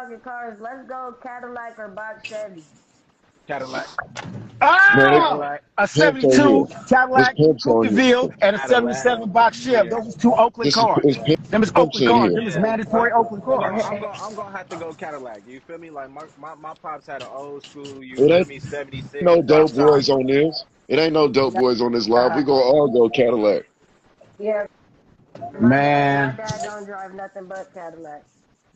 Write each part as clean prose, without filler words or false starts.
talking cars, let's go Cadillac or box Chevy. Cadillac. Man, Oh, Cadillac. a pimps on here. 72 There's Cadillac pimps on here. Coupeville and a Cadillac. 77 box Chev. Yeah. Those are two Oakland cars. It's Them is pimps Oakland in cars. here. Them is Yeah. mandatory Oakland cars. I'm gonna have to go Cadillac. You feel me? Like my pops had an old school, you It feel ain't me, 76 no dope drop top. boys on this. It ain't no dope boys on this live. We Nah, gonna all go Cadillac. yeah, my Man, dad don't drive nothing but Cadillac.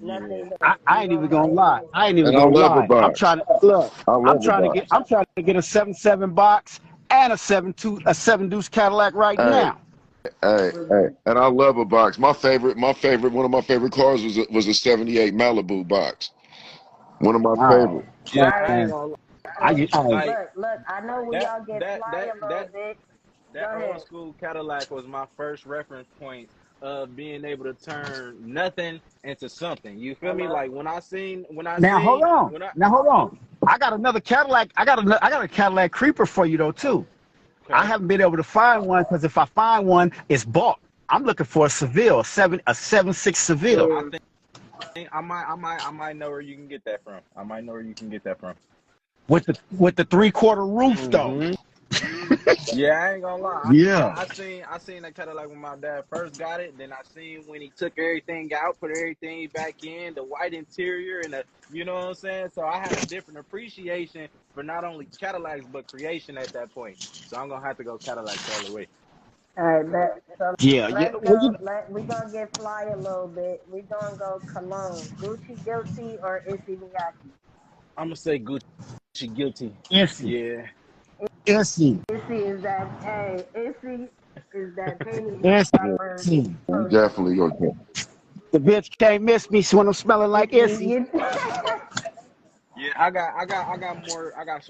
Yeah. Nothing but. I We ain't even gonna buy gonna lie. anything. I ain't even And I gonna love a lie. I'm box. trying to look. I love a box. I'm trying to get a 77 box and a 7 deuce Cadillac right Hey, now. hey. And I love a box. One of my favorite cars was a 78 Malibu box. One of my Oh favorite. Yeah, All I right, ain't man, gonna I like look. I know we that all get that fly that a little that bit. Go that old ahead. school Cadillac was my first reference point of being able to turn nothing into something. You feel me? Hello. Like when I seen now hold on. when I Now hold on. I got another Cadillac. I got a Cadillac Creeper for you though too. I okay. haven't been able to find one because if I find one, it's bought. I'm looking for a Seville, a 7.6 Seville. I think I might know where you can get that from. I might know where you can get that from. With the 3/4 roof though. Hmm. Yeah, I ain't gonna lie. Yeah. I seen that Cadillac when my dad first got it. Then I seen when he took everything out, put everything back in, the white interior and the, you know what I'm saying? So I had a different appreciation for not only Cadillacs but creation at that point. So I'm gonna have to go Cadillacs all the way. All right, so Yeah. let's Well, go. We gonna get fly a little bit. We gonna go Cologne, Gucci Guilty or Issey Miyake. I'm gonna say Gucci guilty. Issy. Yeah. Issy. Issey is that. Hey, Issey is that penny droppers Issy. We person. definitely go. The bitch can't miss me when I'm smelling like Issy. Yeah, I got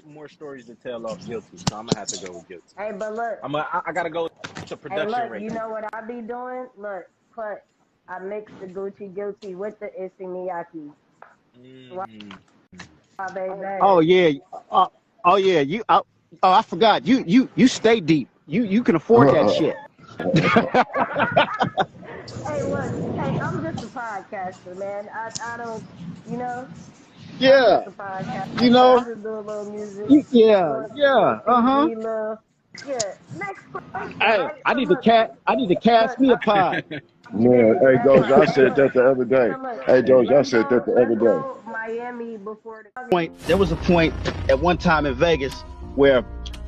more stories to tell off guilty, so I'm gonna have to go with guilty. Hey, but look. I gotta go to Hey, production look. rate. You know what I be doing? Look, I mix the Gucci Guilty with the Issey Miyake. Mm. Baby. Oh yeah. Uh, oh yeah. I forgot. You stay deep. You can afford that shit. Hey, look. Hey, I'm just a podcaster, man. I don't, you know, I'm Yeah. just a podcaster. You I know. just do a little music, Yeah. little Yeah. Uh-huh. TV, yeah. Next question, Hey, right? I So need to look, cast me a pod. you Man, did hey that Doge, part. I So said look, that the other day. so look. Hey Doge, I said that the other Let's day. go Miami before the. There was a point at one time in Vegas where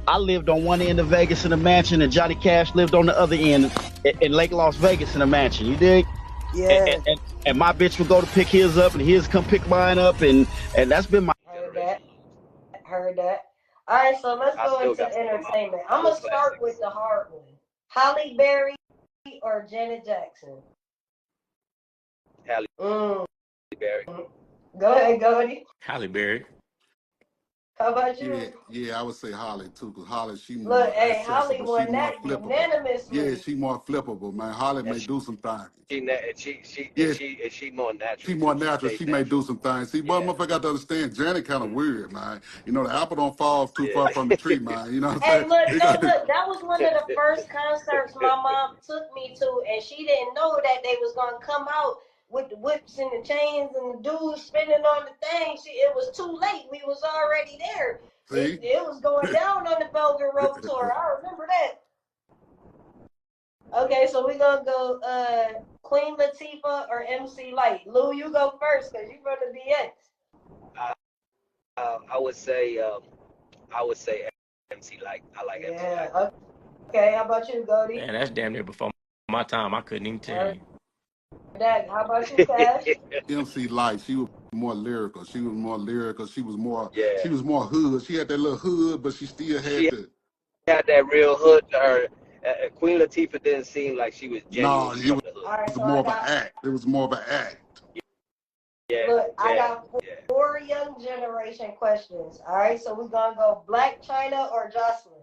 I lived on one end of Vegas in a mansion and Johnny Cash lived on the other end in Lake Las Vegas in a mansion. You dig? Yeah. And my bitch would go to pick his up and his come pick mine up and that's been my Heard that. Heard that. All right, so let's go into entertainment. I'm gonna start with the hard one. Halle Berry or Janet Jackson? Halle Mm. Berry. Go ahead, Cody. Halle Berry. How about Yeah, you? yeah, I would say Holly too, because Holly, she Look, more hey, Holly accessible, she won more that flippable. Yeah, unanimously. she more flippable, man. Holly And may do some things. and Yeah, she more she natural more too. She natural. stays She may do natural. some things. See, but Yeah. motherfucker got to understand, Janet kind of weird, man. You know, the apple don't fall too far from the Yeah. tree, man. You know what I'm Hey, saying? look, It hey, got look. That was one of the first concerts my mom took me to, and she didn't know that they was gonna come out with the whips and the chains and the dudes spinning on the thing. It was too late. We was already there. see. It was going down on the Velvet Rope tour. I remember that. Okay, so we're gonna go Queen Latifah or MC Light. Lou, you go first because you from the DX. uh, I would say MC Light. I like MC Light. Yeah. Okay. How about you, Goldie? Man, that's damn near before my time. I couldn't even tell you. That. How about you, Cash? MC Light, she was more lyrical. She was more lyrical. Yeah. She was more hood. She had that little hood, but she still She had the. had that real hood to her. Queen Latifah didn't seem like she was No, genuinely it from the hood. All right. was So more I of an got. act. It was more of an act. Yeah. Look, I Yeah. got four young generation questions. All right. So we're gonna go Black China or Jocelyn.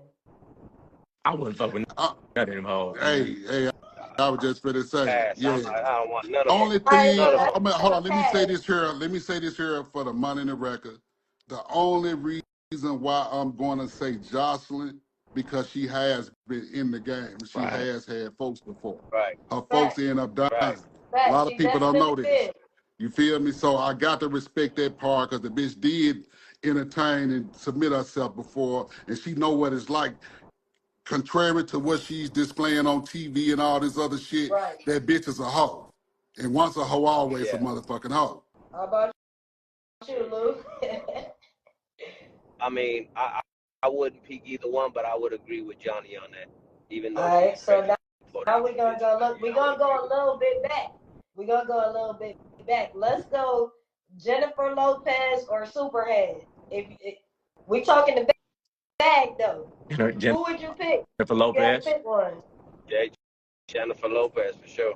I wouldn't fuck with Uh, none of them hoes. hey, I was just gonna say, Pass. yeah. I don't want none of them. Only All right. thing, Look, None of I them. I mean, hold on. Let me say pass. this here. Let me say this here for the money in the record. The only reason why I'm going to say Jocelyn because she has been in the game. She Right. has had folks before. Right. Her folks end up dying. Right. A lot Facts. of She people don't definitely know this. did. You feel me? So I got to respect that part because the bitch did entertain and submit herself before, and she know what it's like. Contrary to what she's displaying on TV and all this other shit, Right. that bitch is a hoe. And once a hoe, always a Yeah. motherfucking hoe. How about you, Lou? I mean, I wouldn't pick either one, but I would agree with Johnny on that. Even though All right, she's so pregnant for now the we're gonna bitch, go but look. We're I would gonna go agree a with little bit back. We're gonna go a little bit back. Let's go Jennifer Lopez or Superhead. If we talking the bag though, Jennifer who would you pick? You gotta Lopez. pick one. Yeah, Jennifer Lopez for sure.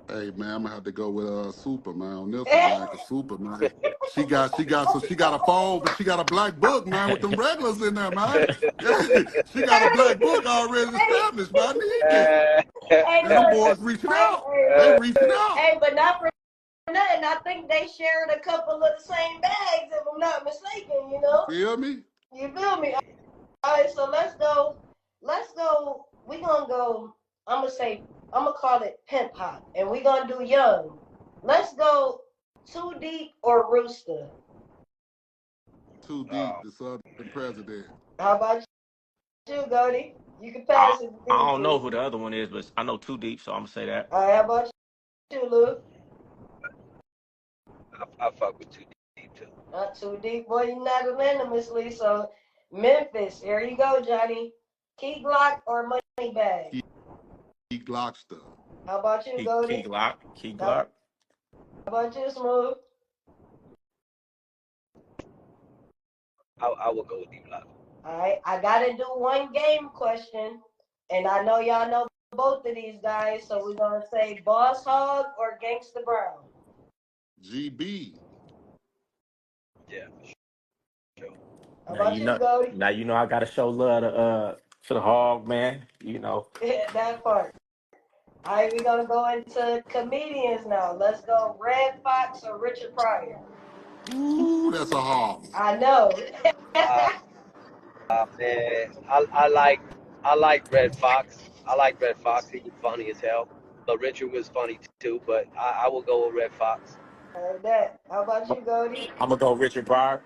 Hey man, I'm gonna have to go with Super man on this one, man, cause Super man, she got a phone, but she got a black book, man, with them regulars in there, man. She got a black book already Hey, established, man. Uh, hey, And them look, boys reaching hey, out. hey, They look, reaching out. hey, but not for nothing. I think they shared a couple of the same bags, if I'm not mistaken. You know, Feel me? you feel me? All right, so let's go. Let's go. We gonna go. I'm gonna call it pimp hop, and we gonna do young. Let's go Too Deep or Rooster. Too deep, the Southern president. How about you, Goldie? You can I, pass it to I me, don't know please. who the other one is, but I know Too Deep, so I'm gonna say that. All right, how about you, Lou? I fuck with Too Deep too. Not Too Deep, boy. You're not unanimously. So Memphis, here you go, Johnny. Key Glock or Money Bag? Key Glockster. How about you, Key Goldie? Glock. Key How Glock. about you, Smooth? I would go with Deep Block. All right, I gotta do one game question, and I know y'all know both of these guys, so we're gonna say Boss Hog or Gangsta Brown. GB. Yeah, for sure. How about you, Goldie? Now you know I gotta show love to the hog, man. You know. That part. All right, we're gonna go into comedians now. Let's go Red Fox or Richard Pryor. Ooh, that's a hard one. I know. Man, I like Red Fox. I like Red Fox. He was funny as hell. But Richard was funny too. But I will go with Red Fox. Heard that. How about you, Goldie? I'm gonna go Richard Pryor.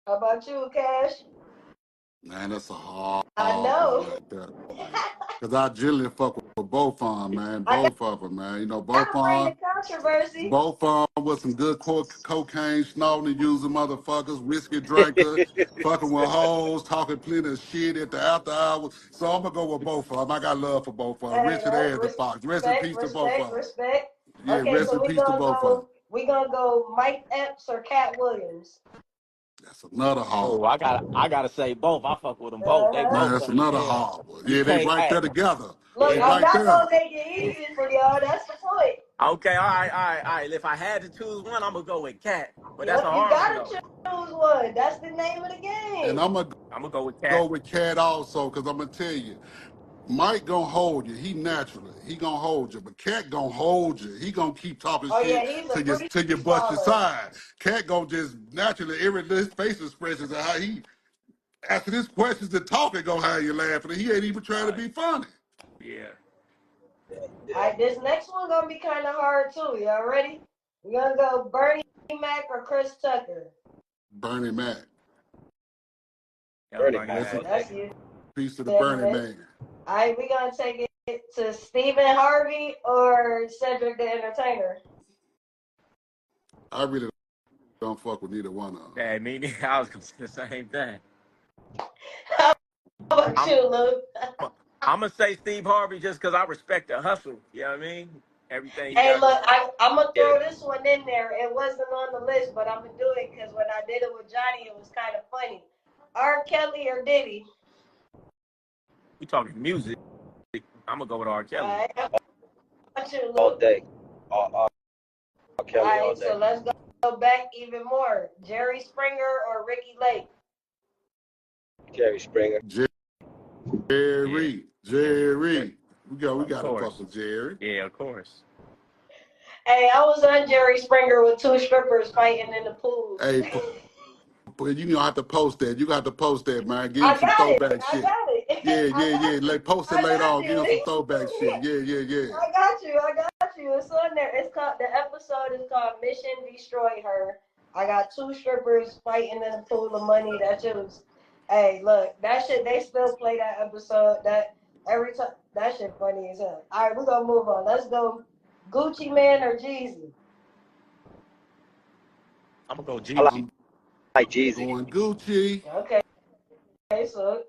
How about you, Cash? Man, that's a hard I one know. right there, man. Because I generally fuck with both of them, man. I Both of them, man. You know, gotta bring the controversy. both of them with some good cocaine, snorting and using motherfuckers, whiskey drinker, fucking with hoes, talking plenty of shit at the after hours. So I'm going to go with both of them. I got love for both of them. Hey, Richard and the Fox. Rest in peace to both of them. respect. Yeah, Okay, rest so in peace to both of them. we gonna go Mike Epps or Cat Williams. That's another hard Oh, I gotta say both. I fuck with them both. They Uh-huh. man, both that's funny as another hell. hard one. You Yeah, they can't. right Hey, there together. Look, They yeah. I'm right not there. gonna make it easy for y'all. That's the point. Okay. All right. If I had to choose one, I'm gonna go with Cat. But that's a Yep, you hard one gotta though. choose one. That's the name of the And game. I'm going to I'm gonna go with go Cat. with Cat also because I'm going to tell you. Mike gonna hold you. He naturally. He gonna hold you. But Cat gonna hold you. He gonna keep talking Oh yeah, shit he's a till you bust your freestyler. side. Cat gonna just naturally every his face expressions and how he after his questions and talking gonna have you laughing. And he ain't even trying to Right. be funny. Yeah. All right, this next one gonna be kind of hard too. Y'all ready? We're gonna go Bernie Mac or Chris Tucker. Bernie Mac. Yeah, Bernie Bernie Mac Rest in all Mac. day. That's you. peace to the Bernie Segment. Man. All right, we're gonna take it to Stephen Harvey or Cedric the Entertainer. I really don't fuck with neither one of them. Yeah, me. I was gonna say the same thing. How about I'm you, Luke? I'm gonna say Steve Harvey just because I respect the hustle. You know what I mean? Everything he Hey, got look, going. I'm gonna Yeah, throw this one in there. It wasn't on the list, but I'm gonna do it because when I did it with Johnny, it was kind of funny. R. Kelly or Diddy? We talking music. I'm gonna go with R. All Kelly. right, how about you, all Luke? day. All All Kelly all right, day. so let's go back even more. Jerry Springer or Ricky Lake? Jerry Springer. Yeah, Jerry. We of gotta fuck course. with Jerry. Yeah, of course. Hey, I was on Jerry Springer with two strippers fighting in the pool. Hey, you gonna have to post that. You got to post that, man. Give him I some got it. throwback I shit. got it. Yeah, I yeah, got yeah. you. Like post it I later got on. Give him some you. throwback shit. Yeah, yeah, yeah. I got you. you. It's on there. It's called the episode is called Mission Destroy Her. I got two strippers fighting in a pool of money. That shit was. Hey, look, that shit. They still play that episode. That every time. That shit funny as hell. All right, we're gonna move on. Let's go. Gucci Man or Jeezy? I'm gonna go I Jeezy. like Jeezy. Going Gucci. Okay, so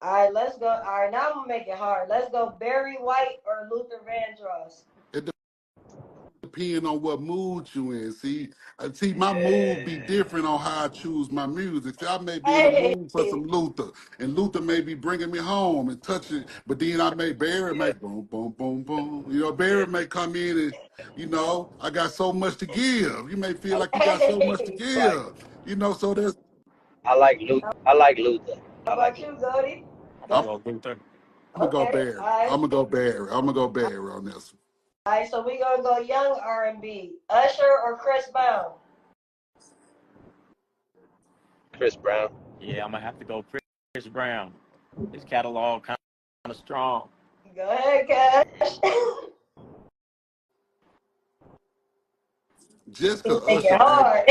all right, let's go. All right, now I'm gonna make it hard. Let's go. Barry White or Luther Vandross? It depends on what mood you in. See, my mood be Yeah. different on how I choose my music. See, I may be in the Hey, mood for some Luther, and Luther may be bringing me home and touching. But then Barry Yeah. may boom, boom, boom, boom. You know, Yeah. Barry may come in and, I got so much to give. You may feel I, like you got so much to hey. right. give. So there's. I like Luther. I like Luther. How I like about Luther. you, Goldie? I'm gonna I'm, go Luther. I'm gonna go Okay, Barry. all right. I'm gonna go Barry. I'm gonna go Barry on this. All right, so we gonna go young R&B. Usher or Chris Brown? Chris Brown. Yeah, I'm gonna have to go Chris Brown. His catalog kind of strong. Go ahead, Cash. Just You cause make it Usher act, hard.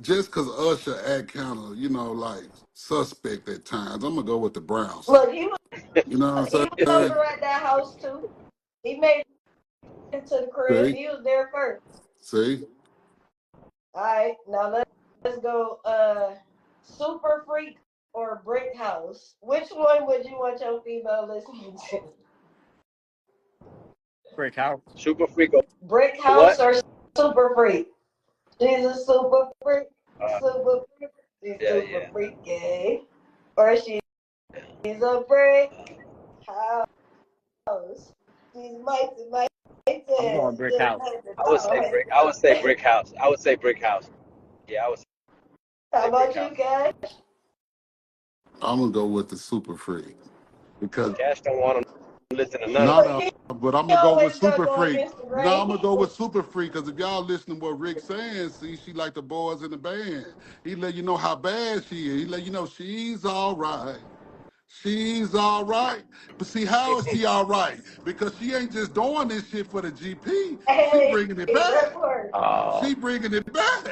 just cause Usher act kind of, like suspect at times. I'm gonna go with the Brown side. Look, You know what he I'm was saying? over at that house too. He made it to the crib. See, He was there first. see. All right, now let's go. Super Freak or Brick House? Which one would you want your female listening to? Brick House. Super Freak or Brick House what? or Super Freak? She's a super freak. Uh, Super freak. She's yeah, super yeah. freaky. Or she's a brick house. She's mighty. I'm going Brick Still House. at the I would say top. brick. I would say brick house. I would say brick house. Yeah, I would How say brick about you, house. Cash? I'm gonna go with the Super Freak because Cash don't want to listen to none of not them. Look, but I'm he gonna go with always gonna Super go Freak. against the No, grain. I'm gonna go with Super Freak because if y'all listen to what Rick's saying, see, she like the boys in the band. He let you know how bad she is. He let you know she's all right. She's all right. But see, how is she all right? Because she ain't just doing this shit for the GP. She Hey, bringing it that back. part. She bringing it back.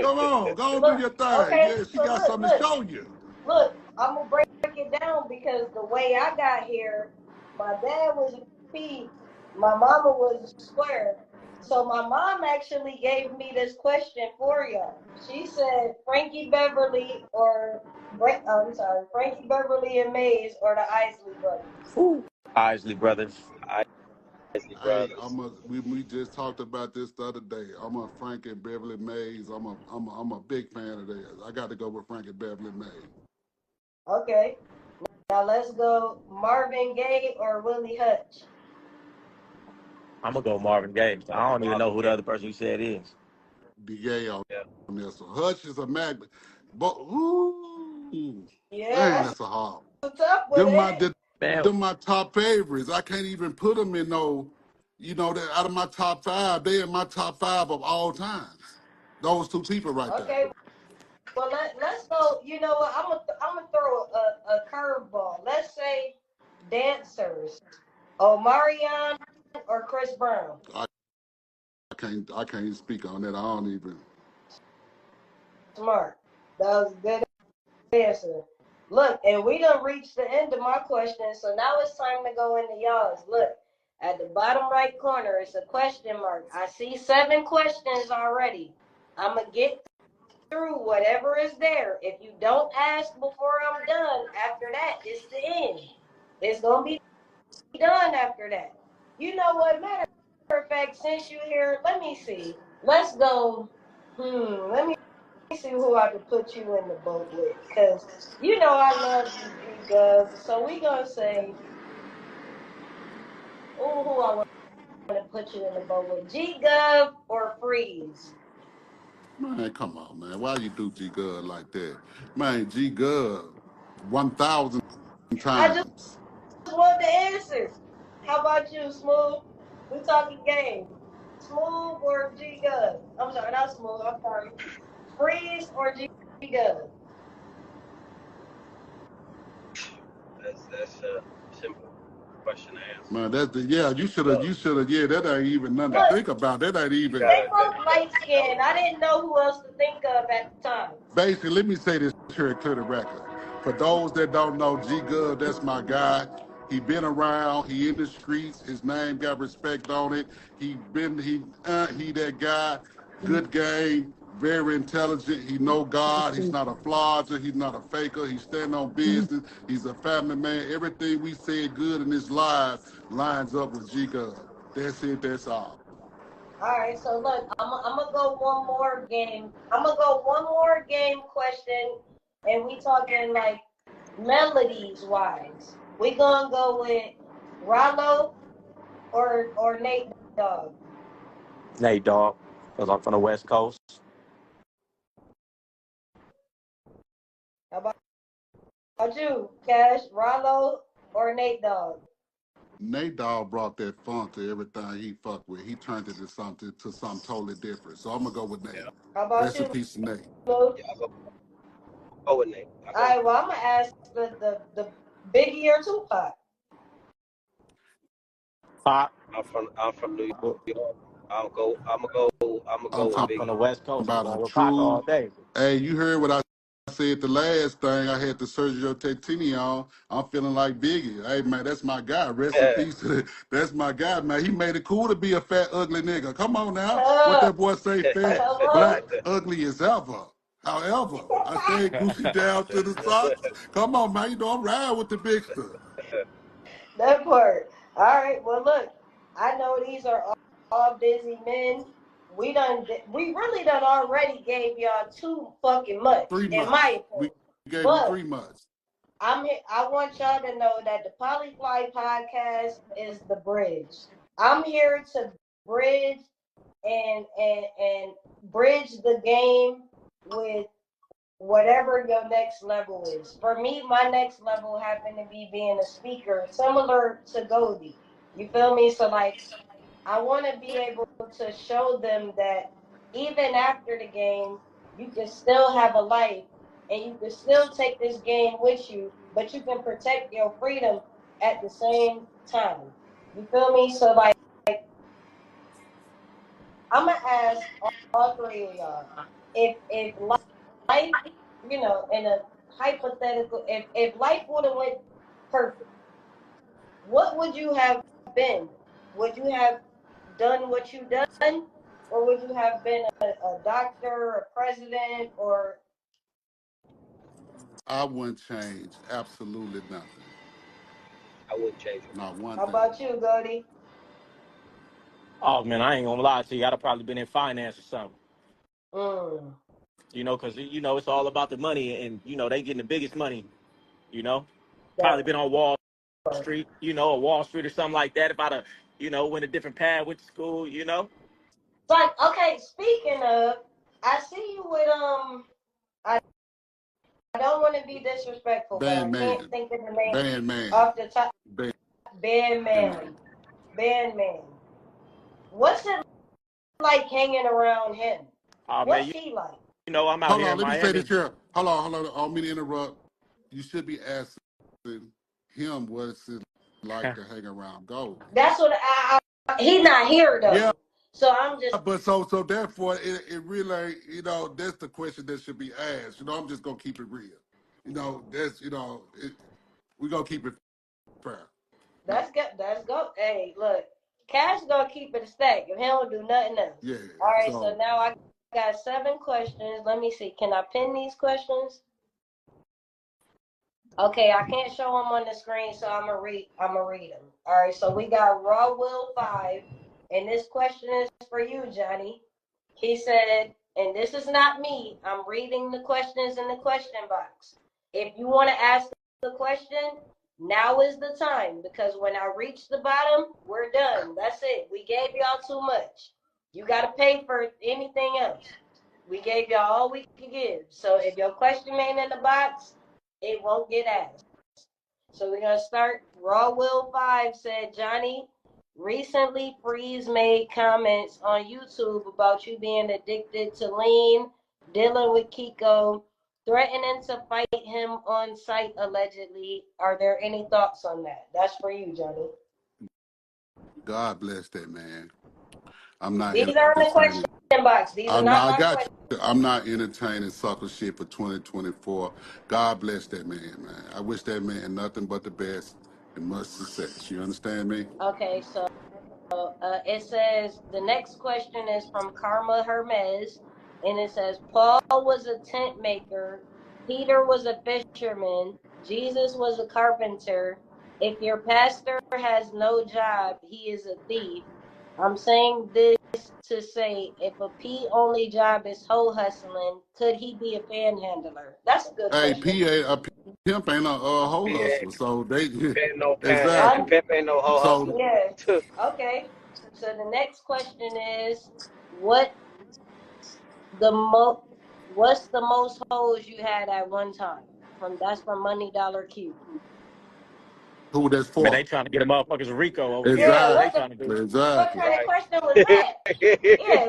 Come on, go on, do Look, your thing. okay, Yeah, she so got something to show you. look. I'm gonna break it down because the way I got here, my dad was a P, my mama was a square. So my mom actually gave me this question for y'all. She said Frankie Beverly or I'm sorry, Frankie Beverly and Mays or the Isley brothers. Ooh. Isley Brothers. Isley Hey, Brothers. we just talked about this the other day. I'm a Frank and Beverly Mays. I'm a big fan of theirs. I got to go with Frank and Beverly Mays. Okay, now let's go Marvin Gaye or Willie Hutch. I'm gonna go Marvin Gaye. I don't even know Marvin who the Gaye. other person you said is. The gay on Yeah. this one. Hutch is a magnet. But ooh, Yeah, man, that's that's a hard. a tough one, Them ain't my it? Man, them my top favorites. I can't even put them in no, that out of my top five, they in my top five of all times. Those two people right there. Okay, well, let's go. You know what? I'm gonna throw a curveball. Let's say dancers. Omarion or Chris Brown. I, I can't speak on that. I don't even. Smart. That was a good answer. Look, and we done reached the end of my question, so now it's time to go into y'all's. Look, at the bottom right corner, it's a question mark. I see 7 questions already. I'm gonna get through whatever is there. If you don't ask before I'm done, after that, it's the end. It's gonna be done after that. You know what? Matter of fact, since you're here, let me see. Let's go. Let me see who I could put you in the boat with. Because you know I love you, G Gov. So we gonna say, oh, who I want to put you in the boat with. G Gov or Freeze? Man, come on, man. Why you do G Gov like that? Man, G Gov 1,000 I just times. want the answer. How about you, Smooth? We talking game. Smooth or G Gov? I'm sorry, not Smooth. I'm sorry. Freeze or G Gov? That's simple. question to answer. Man, that's the you should have that ain't even nothing to Look, think about. That ain't even they both light skinned. I didn't know who else to think of at the time. basically. Let me say this here and clear the record. For those that don't know, G Gov, that's my guy. He been around. He in the streets. His name got respect on it. He that guy. Good game. Very intelligent. He know God. He's not a flodger. He's not a faker. He stand on business. He's a family man. Everything we said good in his life lines up with G Gov. That's it. That's all. All right, so look, I'm gonna go one more game. I'm gonna go one more game question, and we talking like melodies wise. We gonna go with Rollo or Nate Dogg. Nate Dogg, because I'm from the West Coast. How about you, Cash? Rollo or Nate Dogg? Nate Dogg brought that funk to everything he fucked with. He turned it to something totally different. So I'm gonna go with Nate. Yeah, How about Rest in you, peace to Nate. Lou? yeah. Go with Nate. All right, well I'm gonna ask the Biggie or Tupac. Pop. I'm from New York. I'm gonna go I'm with talking From Biggie. the West Coast. I'm about a going with Pac all true. day. Hey, you heard what I said the last thing. I had the Sergio Tactini on. I'm feeling like Biggie. Hey man, that's my guy. Rest in peace. That's my guy, man. He made it cool to be a fat, ugly nigga. Come on now. What that boy say? Fat, Hello. black, ugly as ever. However, I say Gucci down to the socks. Come on, man. You know I'm riding with the big stuff. That part. All right. Well, look, I know these are all busy men. We really done already gave y'all too fucking much, 3 in months. my We opinion. gave him But 3 months. I want y'all to know that the Polyfly podcast is the bridge. I'm here to bridge and bridge the game with whatever your next level is. For me, my next level happened to be being a speaker, similar to Goldie. You feel me? So like, I want to be able to show them that even after the game, you can still have a life and you can still take this game with you, but you can protect your freedom at the same time. You feel me? So like, I'm gonna ask all three of y'all if life, in a hypothetical, if life would have went perfect, what would you have been? Would you have done what you done, or would you have been a doctor, a president, or I wouldn't change absolutely nothing. I wouldn't change it. Not one how thing. about you, Goldie? Oh, man, I ain't going to lie to you. I'd have probably been in finance or something. Mm, Because, it's all about the money and, they getting the biggest money, you know. Probably that been on Wall part. Street, or Wall Street or something like that if I'd have, went a different path, went to school. It's like, okay, speaking of, I see you with I don't want to be disrespectful, but I can't Bandman. think of the name Bandman. off the top. Bandman. Bandman. What's it like hanging around him? Oh, man, What's he like? I'm out Hold here on, in let me say Miami. this here. Hold on. I don't mean to interrupt. You should be asking him what's it like to hang around Goldie. That's what he not here though. Yeah, So I'm just but so therefore it really ain't, that's the question that should be asked. I'm just gonna keep it real. That's we're gonna keep it fair. that's good. That's go. Hey, look, Cash gonna keep it a stack if he don't do nothing else. Yeah. All right, so So now I got 7 questions. Let me see. Can I pin these questions? Okay, I can't show them on the screen, so I'm gonna read them. All right, so we got Raw Will 5, and this question is for you, Johnny. He said, and this is not me. I'm reading the questions in the question box. If you want to ask the question, now is the time because when I reach the bottom, we're done. That's it. We gave y'all too much. You got to pay for anything else. We gave y'all all we could give. So if your question ain't in the box, it won't get asked. So we're going to start. Raw Will 5 said, Johnny, recently Freeze made comments on YouTube about you being addicted to lean, dealing with Kiko. threatening to fight him on site allegedly. Are there any thoughts on that? That's for you, Johnny. God bless that man. I'm not These are in the question entertaining. box. These are I'm not, not I my got questions. you. I'm not entertaining sucker shit for 2024. God bless that man. I wish that man nothing but the best and much success. You understand me? Okay, so it says the next question is from Karma Hermes, and it says Paul was a tent maker, Peter was a fisherman, Jesus was a carpenter. If your pastor has no job, he is a thief. I'm saying this to say, if a P only job is hoe hustling, could he be a panhandler? That's a good Hey, question. PA, pimp ain't a hoe Yeah, hustler, so they pimp no exactly. pimp ain't no hoe So hustler. Yeah. Okay. So the next question is, what the mo what's the most hoes you had at one time? That's from Money Dollar Q. who that's Man, for? they trying to get a motherfuckers Rico over here. That's Yeah, what they what Exactly, the trying to do. what exactly. kind of Right. question was that? Yeah,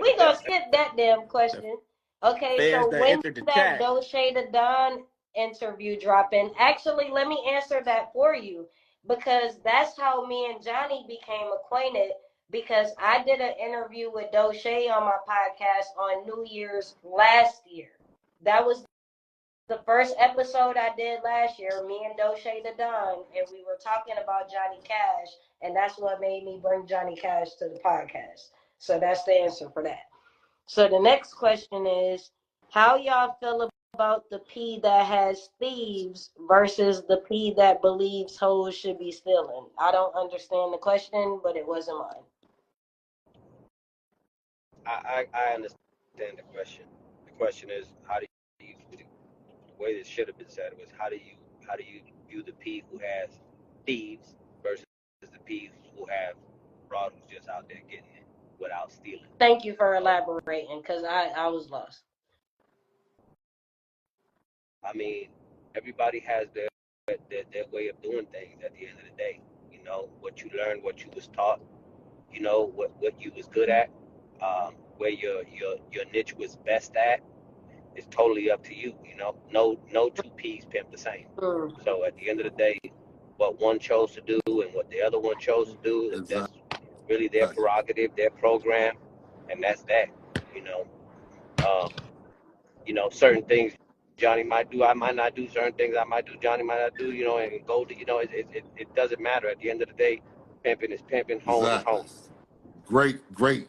we gonna skip that damn The question. Okay, feds so that when entered the that chat. Doche the Don interview drop in? Actually, let me answer that for you because that's how me and Johnny became acquainted. Because I did an interview with Doche on my podcast on New Year's last year. That was the first episode I did last year, me and Doche the Don, and we were talking about Johnny Cash, and that's what made me bring Johnny Cash to the podcast. So that's the answer for that. So the next question is, how y'all feel about the P that has thieves versus the P that believes hoes should be stealing? I don't understand the question, but it wasn't mine. I understand the question. The question is how do you the way this should have been said was how do you view the P who has thieves versus the P who have broad who's just out there getting it without stealing. Thank you for So elaborating, because I was lost. I mean, everybody has their way of doing things at the end of the day. You know, what you learned, what you was taught, you know, what you was good at, where your niche was best at. It's totally up to you. You know, no two peas pimp the same. Mm. So at the end of the day, what one chose to do and what the other one chose to do, Exactly. that's really their prerogative, their program, and that's that. You know, um, certain things Johnny might do, I might not do. Certain things I might do, Johnny might not do. You know, and go to, it doesn't matter. At the end of the day, pimping is pimping, hoeing is Exactly. hoeing.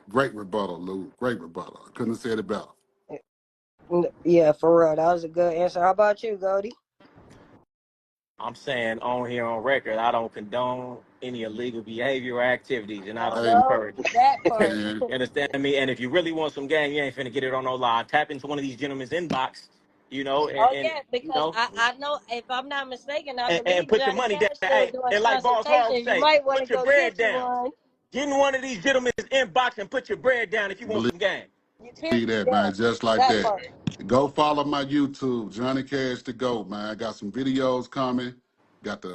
Great rebuttal, Lou. Great rebuttal. I couldn't have said it better. Yeah, for real. That was a good answer. How about you, Goldie? I'm saying on here on record, I don't condone any illegal behavior or activities, and I don't Hey, Hello, encourage it. that part. man. You understand me? And if you really want some game, you ain't finna get it on no line. Tap into one of these gentlemen's inbox, Oh and yeah, because I know if I'm not mistaken, I and believe put your Johnny money down. Cash still Hey, doing and like Boss Hog consultations. You say, might want to put your go bread get you down. one. Get in one of these gentlemen's inbox and put your bread down if you want some game. Period. See that, Yeah, man. Just like that that. part. Go follow my YouTube, Johnny Cash to Go, man. I got some videos coming. Got the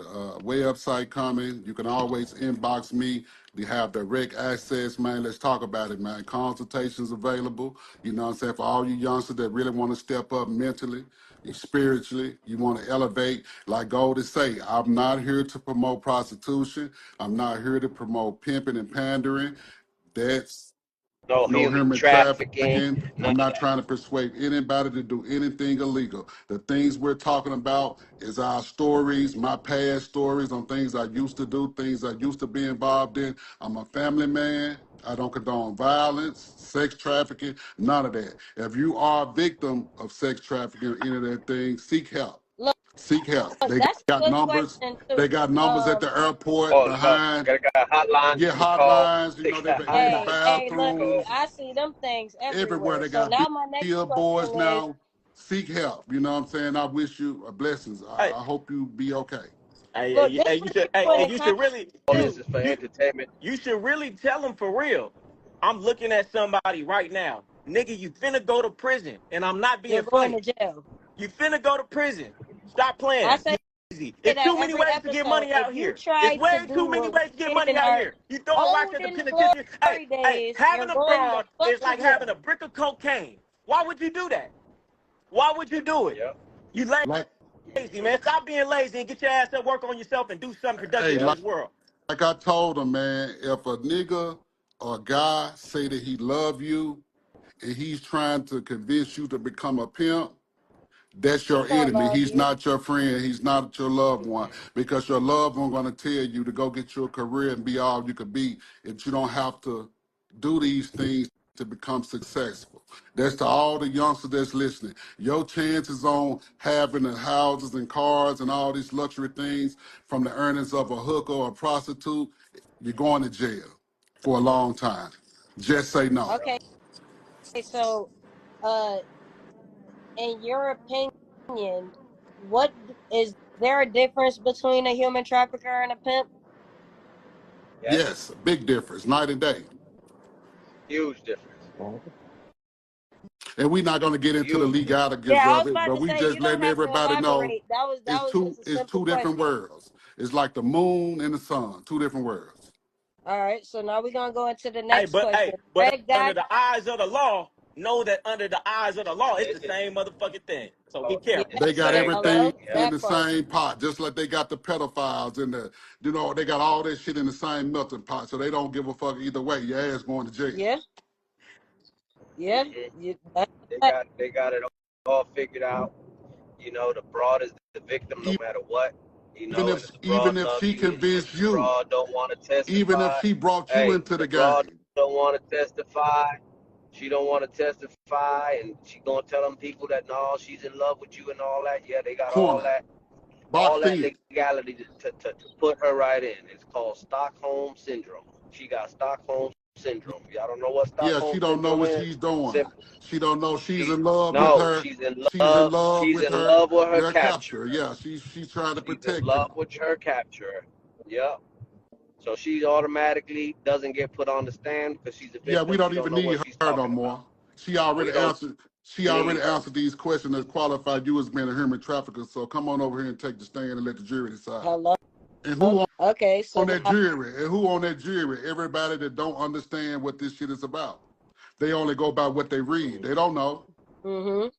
website coming. You can always inbox me. You have direct access, man. Let's talk about it, man. Consultations available. You know what I'm saying? For all you youngsters that really want to step up mentally, spiritually, you want to elevate. Like Goldie say, I'm not here to promote prostitution. I'm not here to promote pimping and pandering. That's No no human human trafficking, trafficking. none I'm of not that. trying to persuade anybody to do anything illegal. The things we're talking about is our stories, my past stories on things I used to do, things I used to be involved in. I'm a family man. I don't condone violence, sex trafficking, none of that. If you are a victim of sex trafficking or any of that thing, seek help. Look, Seek help. They that's a got good numbers. question They too. got numbers at the airport Oh, look, behind. got hotlines Get you can call. hotlines. You They know, they got be in the hotlines Hey, you can look, call. bathrooms I see them things everywhere. everywhere. They So got now my next billboards question is, now. Seek help. You know what I'm saying? I wish you a blessings. Hey, I hope you be okay. look, this you for should, people in the you comments should really, All too. this is for you, entertainment. you should really tell them for real. I'm looking at somebody right now, nigga. You finna go to prison, and I'm not being You're going funny. to jail. You finna go to prison. Stop I playing. say Easy. It's that too many every ways to get episode. money If out you here. It's try to way do too many what ways to get we did money in out our here. You throwing rocks at the olden penitentiary. glory Hey, days, having you're a going the broad fuck is to like having jail. a brick of cocaine. Why would you do that? Why would you do it? Yep. You Like, lazy, man. Stop being lazy and get your ass up, work on yourself, and do something productive hey, in Yep. this world. like I told him, man, if a nigga or a guy say that he love you and he's trying to convince you to become a pimp, that's He your don't enemy. love He's you. not your friend. He's not your loved one. Because your loved one gonna tell you to go get your career and be all you could be. If you don't have to do these things to become successful. That's to all the youngsters that's listening. Your chances on having the houses and cars and all these luxury things from the earnings of a hooker or a prostitute, you're going to jail for a long time. Just say no. Okay, so uh in your opinion, what is there a difference between a human trafficker and a pimp? Yes. Yes, big difference, night and day. Huge difference. And we're not going to get into the Huge difference. legalities Yeah, I of was it, about but to we say you just don't letting have to everybody know elaborate. That was just a it's simple two different question. worlds. It's like the moon and the sun, two different worlds. All right, so now we're gonna go into the Hey, next question. but Greg under got the eyes of the law, know that under the eyes of the law, it's the Listen. same motherfucking thing. So be Oh, yeah. careful. They got So same thing. everything hello, Yeah. in that the part. same pot, just like they got the pedophiles in the, they got all that shit in the same melting pot, so they don't give a fuck either way. Your ass going to jail. Yeah, yeah. Mm-hmm. That's They right. got it all figured out. You know, the broad is the victim no E- matter what. You Even know, and if if the broad even if love she you and convinced the you, broad don't want to even if testify, she brought you hey, into the the broad game, don't want to testify. She don't want to testify, and she gonna tell them people that no, she's in love with you and all that. Yeah, they got corner, all boxed that in. legality to put her right in. It's called Stockholm syndrome. She got Stockholm syndrome. Y'all don't know what Yeah, Stockholm she don't know syndrome what is? she's doing. Simple. She don't know she's She in love with no, her. she's in She's in love. love She's with in her. love with her Their capture. capturer. Yeah, she's trying to She's in protect love him. with her capturer. Yep. So she automatically doesn't get put on the stand because she's a Yeah, we victim. don't She don't even know need what she's her no talking about. more. She We already don't answered. She need already her. answered these questions that qualified you as being a human trafficker. So come on over here and take the stand and let the jury decide. Hello. And who Okay, so on that now. jury? And who on that jury? Everybody that don't understand what this shit is about. They only go by what they read. They don't know. Mm-hmm.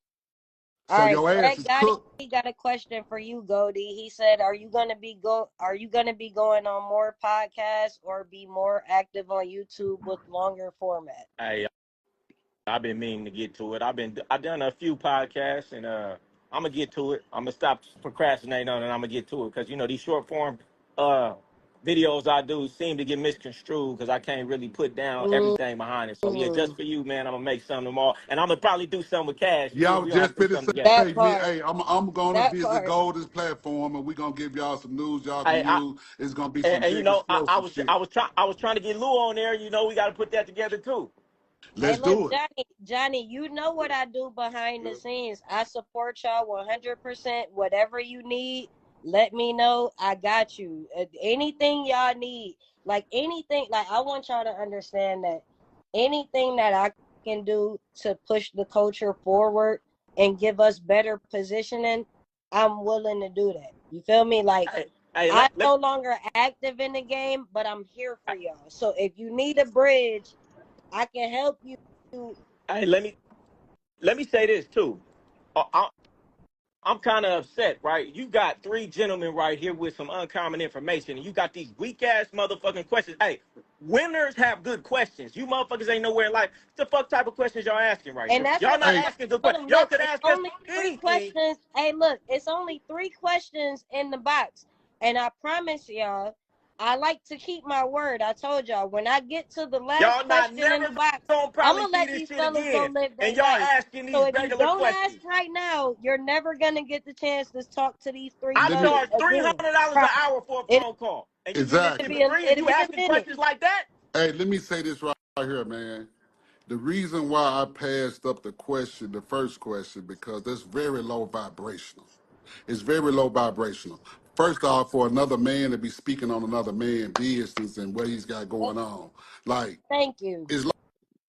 All So right, your ass Greg is got cooked. he got a question for you, Goldie. He said, "Are you gonna be going on more podcasts or be more active on YouTube with longer format?" Hey, I've been meaning to get to it. I've done a few podcasts, and I'm gonna get to it. I'm gonna stop procrastinating on it. And I'm gonna get to it because these short form uh videos I do seem to get misconstrued because I can't really put down everything behind it. So yeah, just Mm, for you, man, I'm gonna make some tomorrow, and I'm gonna probably do something with Cash Y'all too. was We gonna have just to put finna something together. that say, me, part. hey, I'm gonna That visit part. Golden's platform and we gonna give y'all some news y'all can I use. It's gonna be some and big explosive shit. I was trying to get Lou on there. We got to put that together too. Hey, Let's look, do it. Johnny, you know what I do behind the Mhm. scenes. I support y'all 100%. Whatever you need, let me know. I got you. Anything y'all need, like anything, like I want y'all to understand that anything that I can do to push the culture forward and give us better positioning, I'm willing to do that. You feel me? Like Hey, hey, I'm no longer active in the game, but I'm here for y'all. So if you need a bridge, I can help you. hey, let me say this too. I, I'm kind of upset, right? You got three gentlemen right here with some uncommon information, and you got these weak ass motherfucking questions. Hey, winners have good questions. You motherfuckers ain't nowhere in life. What the fuck type of questions y'all asking right And here? that's Y'all what not I Hey, asking good told questions. him. Y'all Look, could it's ask us only three anything. questions. Hey, look, it's only three questions in the box. And I promise y'all, I like to keep my word. I told y'all, when I get to the last Y'all not question in never the box, gonna I'm probably going to see let this these shit fellas go again, live and their y'all life. asking So these if you regular don't ask questions. right now, you're never going to get the chance to talk to these three I let me brothers charge again. $300 an hour for a phone call, and you give me this shit It'll exactly. for free, and it'll you be a asking minute. questions like that? Hey, let me say this right here, man. The reason why I passed up the first question, because that's very low vibrational. It's very low vibrational. First off, for another man to be speaking on another man's business and what he's got going on, like, Thank you. it's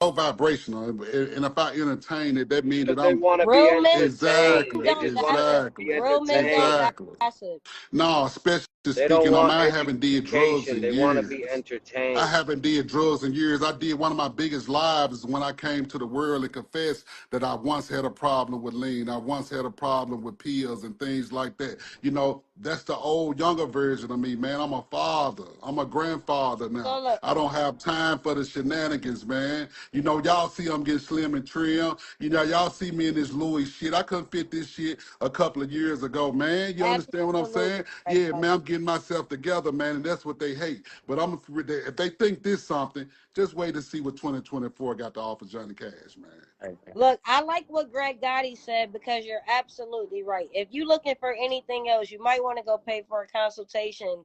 low vibrational. And if I entertain it, that means that Because they I'm want to be Real men entertained. exactly, They don't just want to gossip. be exactly, Real men don't entertained. exactly. gossip. No, especially just They don't speaking on. want I haven't did drugs education. in They want to be years. I entertained. haven't did drugs in years. I did one of my biggest lives when I came to the world and confessed that I once had a problem with lean. I once had a problem with pills and things like that. You know, that's the old younger version of me, man. I'm a father. I'm a grandfather So now. look, I don't have time for the shenanigans, man. You know, y'all see I'm getting slim and trim. You know, y'all see me in this Louis shit. I couldn't fit this shit a couple of years ago, man. You understand what I'm absolutely saying? right. Yeah, man, I'm getting myself together, man, and that's what they hate. But if they think this something, just wait to see what 2024 got to offer Johnny Cash, man. Look, I like what Greg Gotti said because you're absolutely right. If you're looking for anything else, you might want to go pay for a consultation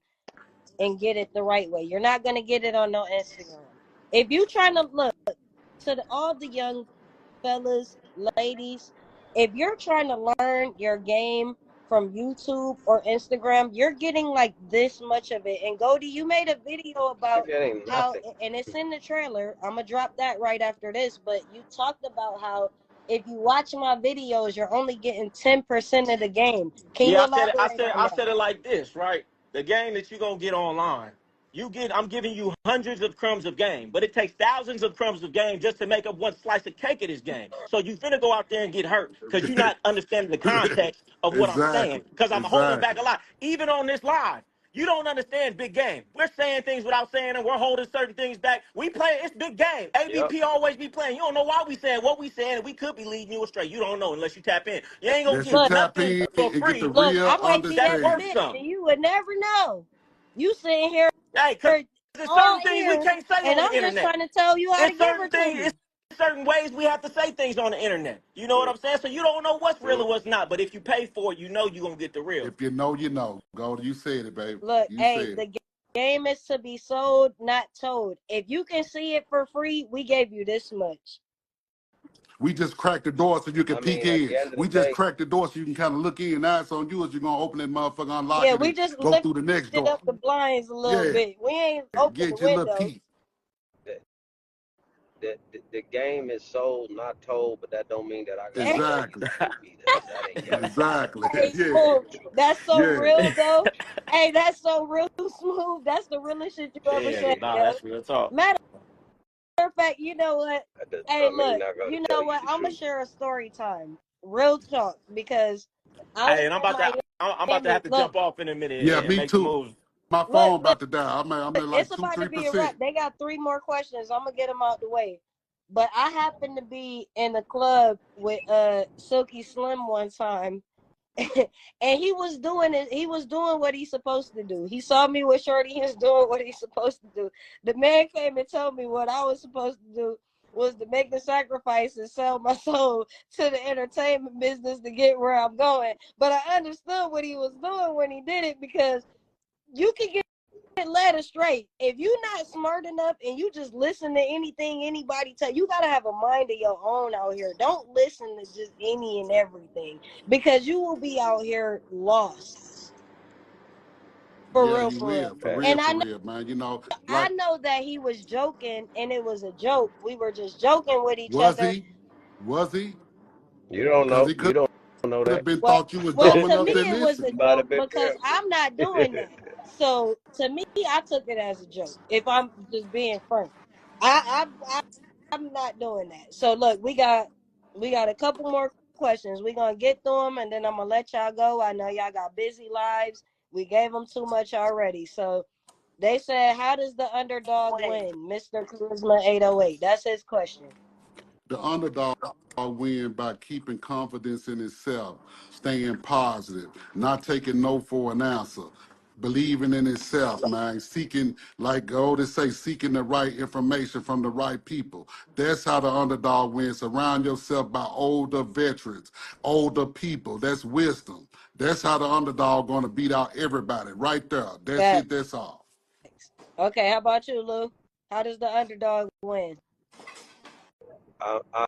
and get it the right way. You're not going to get it on no Instagram. If you trying to look to all the young fellas, ladies, if you're trying to learn your game from YouTube or Instagram, you're getting like this much of it. And Goldie, you made a video You're about getting how, nothing. and it's in the trailer. I'm gonna drop that right after this, but you talked about how if you watch my videos, you're only getting 10% of the game. Can you Yeah, elaborate on I that? said it like this, right? The game that you're gonna get online, I'm giving you hundreds of crumbs of game, but it takes thousands of crumbs of game just to make up one slice of cake of this game. So you finna go out there and get hurt because you're not understanding the context of what I'm saying. Exactly. Because I'm holding back Exactly. a lot. Even on this live. You don't understand big game. We're saying things without saying them. We're holding certain things back. We play, it's big game. Yep. ABP always be playing. You don't know why we saying what we saying, and we could be leading you astray. You don't know unless you tap in. You ain't gonna That get should Look, tap nothing in for and get the free look, real I might be that's that worth understanding. snitch, something. and you would never know. You sitting here Hey, because there's all certain things we ears, can't say and on the I'm just internet. trying to tell you how to It's give certain her to things, you. it's certain ways we have to say things on the internet. You know what Mm, I'm saying? So you don't know what's real mm. and what's not. But if you pay for it, you know you're gonna get the real. If you know, you know. Go, you said it, baby. Look, You hey, said it. the game is to be sold, not told. If you can see it for free, we gave you this much. We just cracked the door so you can I peek mean, at in. the end of the We just day, cracked the door so you can kind of look in. Now it's on you as you're gonna open that motherfucker, unlock Yeah, it, we and just go through the next lifted door. up the blinds a little Yeah, bit. We ain't opened the get your little windows. peek. the, the game is sold, not told, but that don't mean that I gotta tell you Exactly. the truth either, because that ain't game. Exactly. Hey, Yeah. Smooth, that's so Yeah. real though. Hey, that's so real, Smooth. That's the realest shit you ever Yeah, said, nah, yo. that's real talk. Matter of fact, you know what? That does Hey, not mean look, I gotta you tell know you what? the I'm gonna truth. share a story time, real talk, because I was Hey, and in I'm about to Miami. have to Look, jump off in a minute Yeah, and me make some too. moves. My look, phone look. about to die. I'm at like It's two, about to three be a wrap. percent. They got 3 more questions. I'm gonna get them out the way. But I happened to be in a club with Silky Slim one time, and he was doing it. He was doing what he's supposed to do. He saw me with Shorty. He was doing what he's supposed to do. The man came and told me what I was supposed to do was to make the sacrifice and sell my soul to the entertainment business to get where I'm going. But I understood what he was doing when he did it because you can get led astray. If you're not smart enough and you just listen to anything anybody tell you, gotta have a mind of your own out here. Don't listen to just any and everything because you will be out here lost. For Yeah, real, you for real. will. Facts. And For real, man. You know, I like, know that he was joking and it was a joke. We were just joking with each was other. he? Was he? You don't Because know. he You could don't know have that. been Well, thought you was well, dumb to enough me to it was a listen. You gotta joke be because I'm not doing careful. that. So to me, I took it as a joke. If I'm just being frank, I I'm not doing that. So look, we got a couple more questions. We're gonna get through them, and then I'm gonna let y'all go. I know y'all got busy lives. We gave them too much already. So they said, "How does the underdog win?" Mr. Charisma 808. That's his question. The underdog win by keeping confidence in itself, staying positive, not taking no for an answer, believing in itself, man, seeking, like Goldie say, seeking the right information from the right people. That's how the underdog wins. Surround yourself by older veterans, older people. That's wisdom. That's how the underdog gonna beat out everybody right there. That's Facts. it. That's all. Okay, how about you, Lou? How does the underdog win? I, I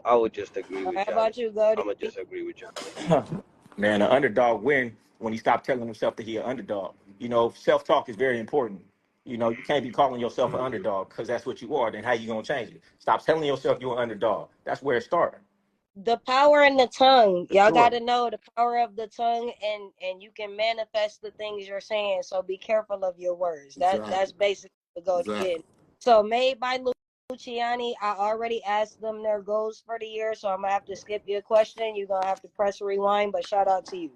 I would just agree All with right, how Johnny. about you, I'm Goldie? gonna just agree with Johnny. Man, an underdog win when he stopped telling himself that he an underdog. You know, self-talk is very important. You know, you can't be calling yourself an underdog because that's what you are. Then how you gonna change it? Stop telling yourself you're an underdog. That's where it started. The power in the tongue. For Y'all sure. got to know the power of the tongue, and you can manifest the things you're saying. So be careful of your words. That's Exactly. basically the goal to Exactly. get. So made by Luciani. I already asked them their goals for the year, so I'm gonna have to skip your question. You're gonna have to press rewind, but shout out to you.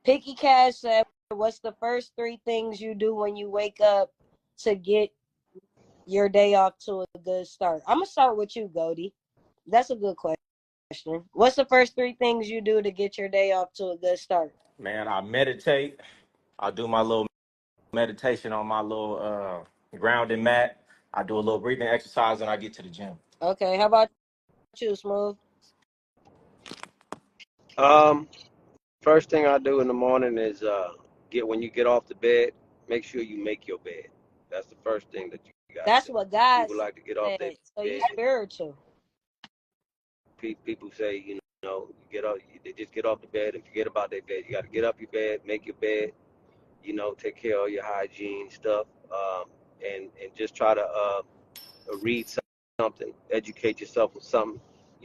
Picky Cash said, "What's the first three things you do when you wake up to get your day off to a good start?" I'm gonna start with you, Goldie. That's a good question. What's the first three things you do to get your day off to a good start? Man, I meditate. I do my little meditation on my little grounding mat. I do a little breathing exercise, and I get to the gym. Okay, how about you, Smooth? First thing I do in the morning is when you get off the bed, make sure you make your bed. That's the first thing that you got to That's do. what God People like to get off their said. So you bed. spiritual. People say, you get off, they just get off the bed and forget about their bed. You got to get up your bed, make your bed, take care of your hygiene stuff, and just try to read something, educate yourself with something,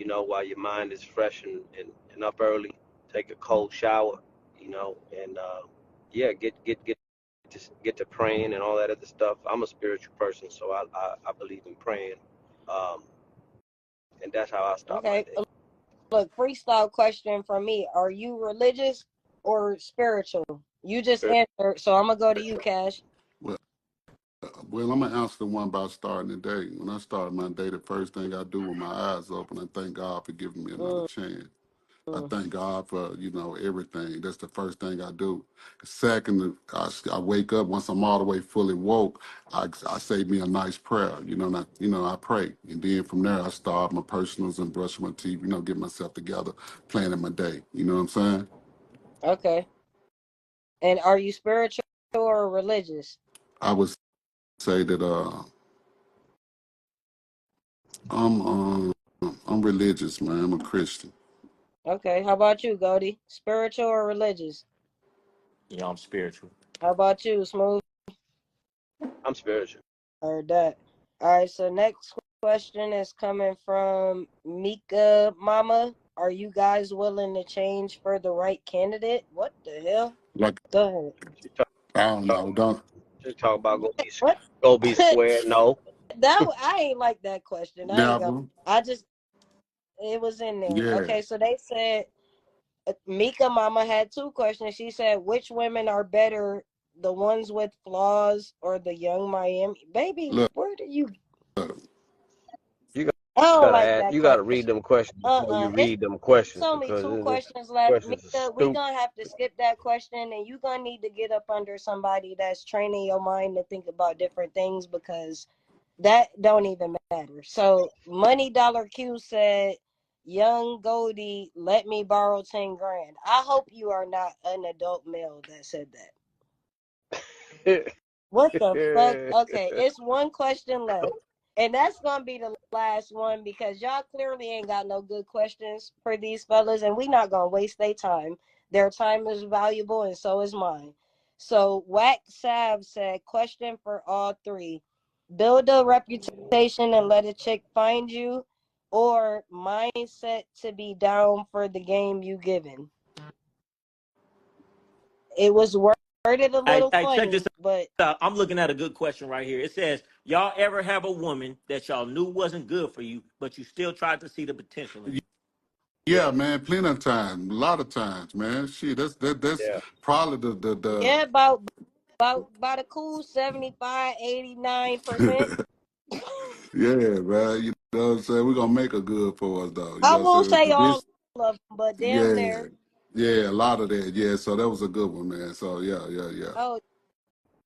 while your mind is fresh and up early. Take a cold shower, and yeah, get to praying and all that other stuff. I'm a spiritual person, so I believe in praying, um, and that's how I start my Okay, day. look, freestyle question from me. Are you religious or spiritual? You just answered, so I'm gonna go to you, Cash. Well, well, I'm gonna answer the one about starting the day. When I start my day, the first thing I do with my eyes open, I thank God for giving me another chance. I thank God for everything. That's the first thing I do. Second, I wake up once I'm all the way fully woke. I say me a nice prayer. I pray, and then from there I start my personals and brush my teeth. Get myself together, planning my day. You know what I'm saying? Okay. And are you spiritual or religious? I would say that I'm religious, man. I'm a Christian. Okay. How about you, Goldie? Spiritual or religious? Yeah, I'm spiritual. How about you, Smooth? I'm spiritual. Heard that. All right. So next question is coming from Mika Mama. Are you guys willing to change for the right candidate? What the hell? Like Go ahead. I don't know. Don't. She talk about What? go be square. No. I ain't like that question. I ain't go. Never. It was in there. Yeah. Okay, so they said Mika Mama had two questions. She said, which women are better, the ones with flaws or the young Miami? Baby, Look. where do you? You I don't like gotta that you gotta read question. them questions before you It's read them questions, only because two the questions left. questions are Mika, we stupid. gonna have to skip that question, and you gonna need to get up under somebody that's training your mind to think about different things, because that don't even matter. So Money Dollar Q said, young Goldie, let me borrow 10 grand. I hope you are not an adult male that said that. What the fuck? Okay, it's one question left. And that's gonna be the last one, because y'all clearly ain't got no good questions for these fellas, and we not gonna waste their time. Their time is valuable, and so is mine. So Whack Sav said, question for all three. Build a reputation and let a chick find you, or mindset to be down for the game you given. It was worded a little Hey, check this funny, but out. I'm looking at a good question right here. It says, y'all ever have a woman that y'all knew wasn't good for you, but you still tried to see the potential in her? Yeah, man. Plenty of times. A lot of times, man. Shit, that's Yeah. probably yeah, about a cool 75, 89%. yeah, man. You know what I'm saying? We're gonna make it good for us though. You I know what I'm won't saying? say The all bitch, of them, but damn yeah. near. Yeah, a lot of that. Yeah, so that was a good one, man. So yeah. Oh,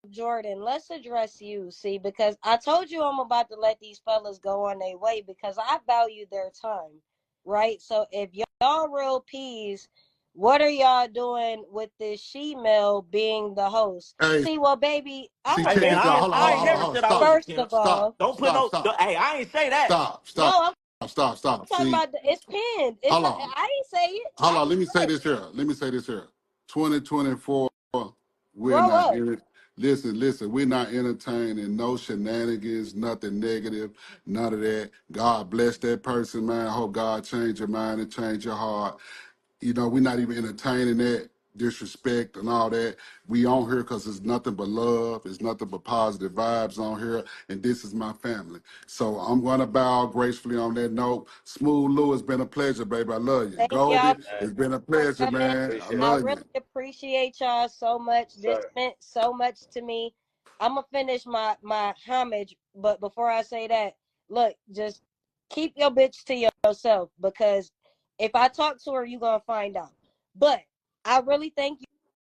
Jordan, let's address you. See, because I told you I'm about to let these fellas go on their way, because I value their time, right? So if y'all real peas, what are y'all doing with this she-male being the host? Hey, See, well, baby, I see, don't Hey check man, this think out. it's Hold on, hold I on, ain't hold on, never right. hold on. said I was a Stop, First of pimp. all, Don't put stop, no. stop, Hey, I ain't say that. stop, no, stop, I'm stop. talking See, about it's pinned. It's hold not. on. I ain't say it. Hold I on, let me ain't say say it. this here. 2024, we're Grow not up. in it. Listen, we're not entertaining no shenanigans, nothing negative, none of that. God bless that person, man. I hope God change your mind and change your heart. You know, we're not even entertaining that disrespect and all that. We on here because it's nothing but love. It's nothing but positive vibes on here. And this is my family. So I'm going to bow gracefully on that note. Smooth Lou, it's been a pleasure, baby. I love you. Thank y'all Goldie, it's been a for pleasure, coming. man. I Appreciate I love really you. appreciate y'all so much. This sir. meant so much to me. I'm gonna finish my homage, but before I say that, look, just keep your bitch to yourself, because if I talk to her, you gonna find out. But I really thank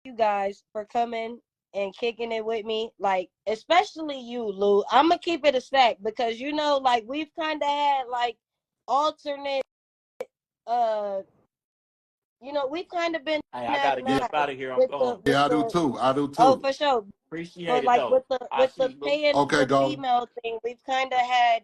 you guys for coming and kicking it with me. Like, especially you, Lou. I'm gonna keep it a stack because like we've kind of had like alternate uh we've kind of been Hey, I at gotta get up night out of here. I'm with the going. with Yeah, I do the too. I do oh, too. for sure. Appreciate But it like though. I with see the you, Lou. paying Okay, for Goldie. female thing, we've kind of had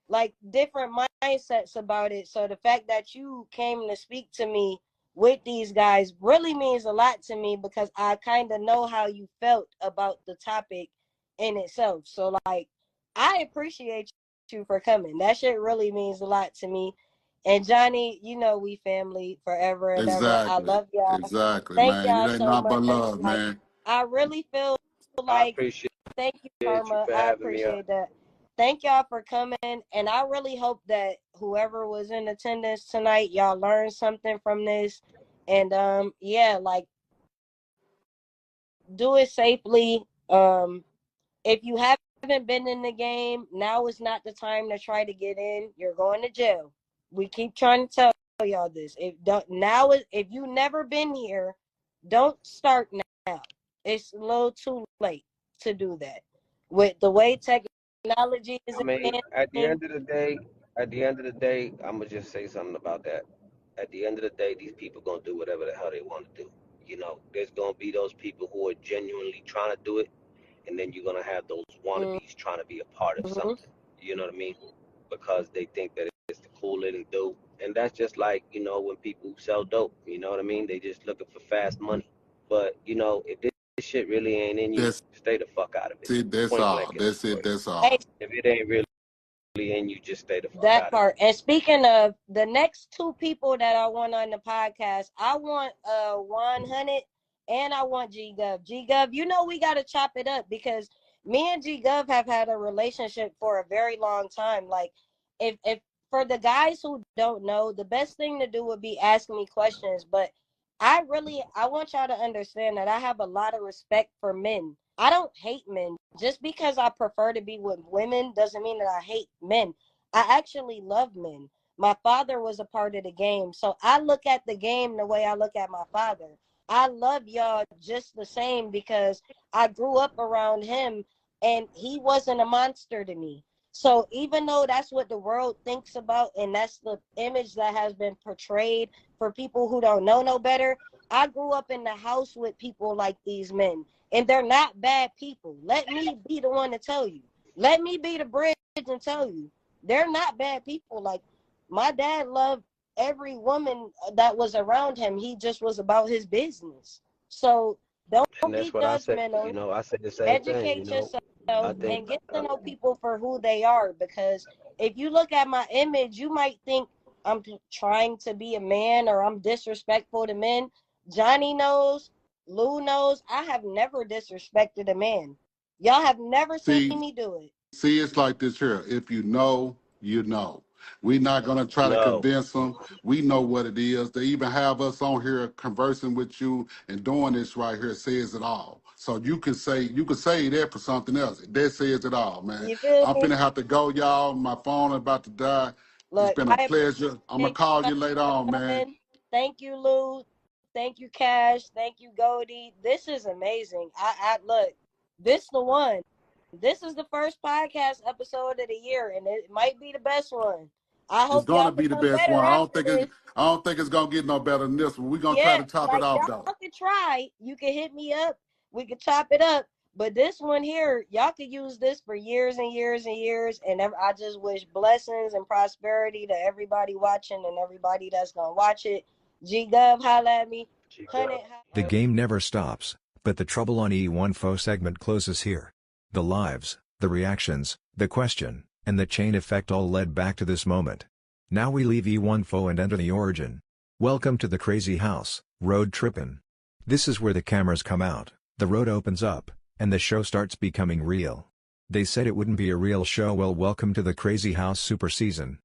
like different mindsets about it. So the fact that you came to speak to me with these guys really means a lot to me, because I kind of know how you felt about the topic in itself. So like, I appreciate you for coming. That shit really means a lot to me. And Johnny, we family forever and ever. I Exactly. love y'all. Exactly, Thank man. It y'all ain't so not but much. love, Like, man. I really feel I like, appreciate thank you, you Karma. for I having me on. appreciate that. Thank y'all for coming. And I really hope that whoever was in attendance tonight, y'all learned something from this. And yeah, like, do it safely. If you haven't been in the game, now is not the time to try to get in. You're going to jail. We keep trying to tell y'all this. If you never been here, don't start now. It's a little too late to do that. With the way technology is I mean, advancing, at the end of the day, I'm gonna just say something about that. At the end of the day, these people gonna do whatever the hell they want to do. You know, there's gonna be those people who are genuinely trying to do it, and then you're gonna have those wannabes trying to be a part of mm-hmm. something. You know what I mean? Because they think that it's the cool little dope, and that's just like when people sell dope. You know what I mean? They just looking for fast money. But if this shit really ain't in you, That's stay the fuck out of it. it. That's Point all. blank in the That's it. story. That's Hey, all. If it ain't really in you, just stay the fuck that out of it. part. And speaking of the next two people that I want on the podcast, I want 100 and I want G Gov. G Gov, we gotta chop it up, because me and G Gov have had a relationship for a very long time. Like, if for the guys who don't know, the best thing to do would be ask me questions. But I want y'all to understand that I have a lot of respect for men. I don't hate men. Just because I prefer to be with women doesn't mean that I hate men. I actually love men. My father was a part of the game. So I look at the game the way I look at my father. I love y'all just the same because I grew up around him and he wasn't a monster to me. So even though that's what the world thinks about and that's the image that has been portrayed for people who don't know no better, I grew up in the house with people like these men, and they're not bad people. Let me be the one to tell you. Let me be the bridge and tell you. They're not bad people. Like, my dad loved every woman that was around him. He just was about his business. So don't And be that's what I say. judgmental. I say the same thing. Educate yourself I think and get to know people for who they are. Because if you look at my image, you might think I'm trying to be a man or I'm disrespectful to men. Johnny knows, Lou knows, I have never disrespected a man. Y'all have never seen See, me do it. it's like this here. If you know, you know. We're not gonna try to no, convince them. We know what it is. They even have us on here conversing with you and doing this right here says it all. So you can say that for something else. That says it all, man. You feel I'm me? finna have to go, y'all. My phone is about to die. It's Look, been a I pleasure. I'm gonna appreciate call you you later for on, man. coming. Thank you, Lou. Thank you, Cash. Thank you, Goldie. This is amazing. I look, this the one. This is the first podcast episode of the year, and it might be the best one. I It's hope gonna y'all be the become best better one. after this. I don't think it's gonna get no better than this one. We're gonna try Yeah, to top it like, off y'all though. can try. You can hit me up. We can chop it up. But this one here, y'all could use this for years and years and years. And I just wish blessings and prosperity to everybody watching and everybody that's gonna watch it. G Gov, holla at me. she 100. go. The game never stops, but But the trouble on E1 segment closes here. The lives, the reactions, the question, and the chain effect all led back to this moment. Now we leave E1 and enter the origin. Welcome to the Krazy house, road trippin'. This is where the cameras come out, the road opens up, and the show starts becoming real. They said it wouldn't be a real show. Well, welcome to the Krazy house super season.